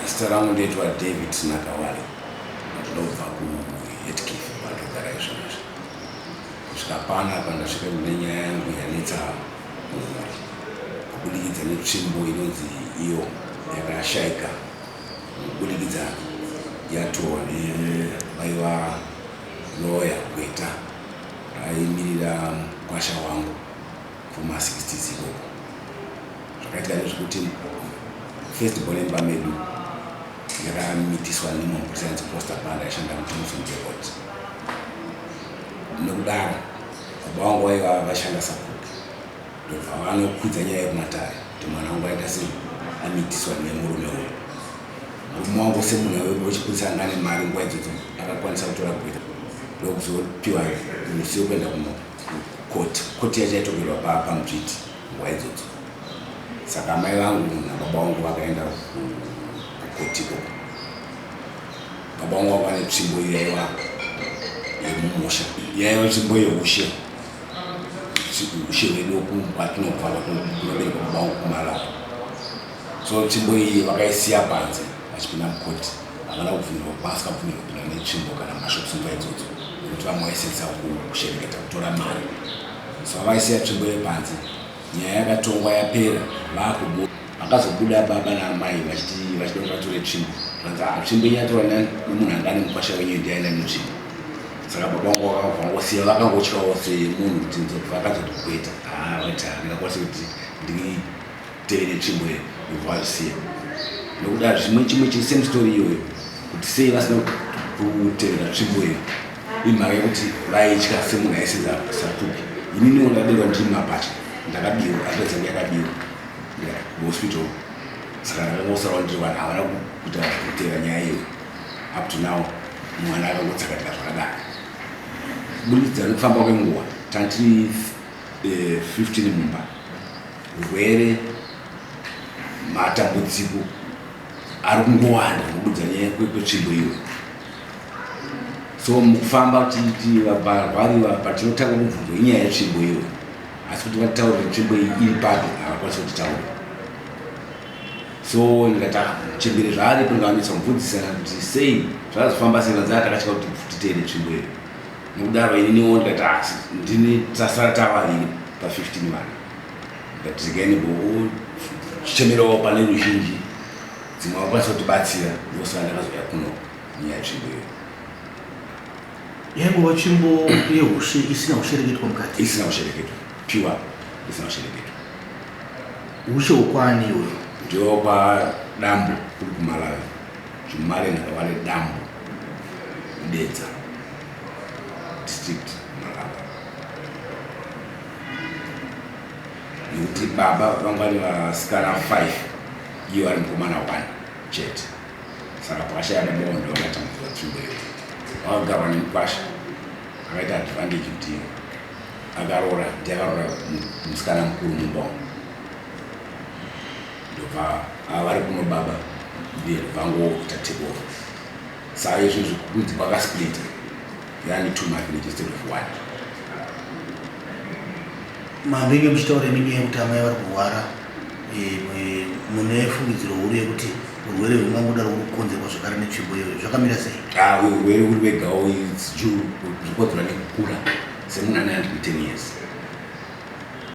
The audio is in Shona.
Zita rangu ndaitwa David Nakawale. Ndinobva kuHeadcliff pandogara izvozvo. Kusvika panapa ndasvika kune nyaya yangu yanetsa mhuri kubudikidza netsvimbo inonzi iyo yakashayika kubudikidza yatorwa nebaiwa loya Gweta aimirira kwasha wangu kuma60s ikoko. Zvakaitika nezvekuti first born emba medu yakamitiswa nemumhuri poster panda yaishanda muThompson Depot. Nokudaro baba vangu vaiva vashanda sapuki ndobva vanokwidza nyaya yekumatare kuti mwana wangu aita sei amitiswa nemurume uyu. Murume wangu semunhu wechipurisa anga ane mari nguva idzodzo akakwanisa kutora Gweta ndokuzopiwa musi wekuenda kukoti. Koti yacho yaitogerwa pamutsviti nguva idzodzo. Saka mai vangu nababa vangu vakaenda kukoti ikoko. Baba vangu vava netsvimbo iyo yaiva yemumusha, yaiva nzvimbo yehushe. Hushe hwedu kwatinobva kunobereka baba vangu kumaravo. So nzvimbo iyi vakaisiya panze vachipinda mukoti. Havana kubvumirwa vasingabvumirwa kupinda netsvimbo kana mashopusi nguva idzodzo nekuti vamwe vaisendesa kushereketa kutora mari. So vaisiya nzvimbo yepanze. Nyaya yakatongwa yapera vakubuda. Vakazobuda baba namai vachida vatore nzvimbo. Nzvimbo iyi yatorwa nemunhu anga ane mukwasha wenyu ndiaenda netsvimbo. Saka baba vangu vakangosiya vakangotyawo semunhu kuti vakazoti Gweta vaita ndingakwanisa kuti nditevere nzvimbo yekuvasiya. Nokudaro chimwe same story iyoyo kuti sei vasina kutevera nzvimbo iyo imhaka yekuti vaitya semunhu aisenza sapuki. Inini ndaberwa ndiri mumabhacha ndakabiwa apedza yakabiwa kuhospital. Saka ndakangosarawo ndiri vanhu havana kuita kutevera nyaya iyo. Up to now mwana akangotsakatika zvakadaro. Kubudikidza nekufamba kwenguva tandiri 15 mumba, urwere matambudziko ari kungowanda kubudikidza nyaya kwetsvimbo iyo. So mukufamba varwariwa patinotanga kubvunzwa inyaya yetsvimbo iyo, asi kuti vatitaurire nzvimbo iyi iri papi havakwanisa kutitaura. So ndikati chembere zvaaripo ndikawanisa kubvunzisana kuti sei zvazofamba sei vanzana takatya kuti titeere nzvimbo iyo. Nokudaro ininiwo ndikati ndini tasara tavaviri pa15 vanhu. Ndikati zikaini chichemerawo pane ruzhinji dzimwe vakwanisa kutibatsira ndosaka ndakazoya kuno nyaya yetsvimbo iyo. Yaingova nzvimbo yehushe isina kushereketwa mukati? Isina kushereketwa, pure isina kushereketwa. Hushe wokwani iyoyo? Ndio kwa dambo kuri kuMalawi. Zvimare Nakawale dambo Mudzinza district Malawi. Nekuti baba vangu vari vasikana 5 iye vari mukomana 1 chete. Saka pakashaya baba vangu vakatambudzwa nzvimbo iyo. Vakagarwa nemukwasha akaita advantage kuti akaroora ndiakarora musikana mukuru mumba umu. Ndobva vari kuno baba ndiye vangoita take over. Saka izvozvo kunzi kwakasplita yani 2 villages instead of 1. Mambenge muchitaura nenyaya yekuti amai vari kurwara mune fungidziro huru yekuti urwere hungangodaro huri kukonzerwa zvakare netsvimbo iyoyo, zvakamira sei? Urwere huri wegawo zvirikodzera nekukura semunhu ane 10 years.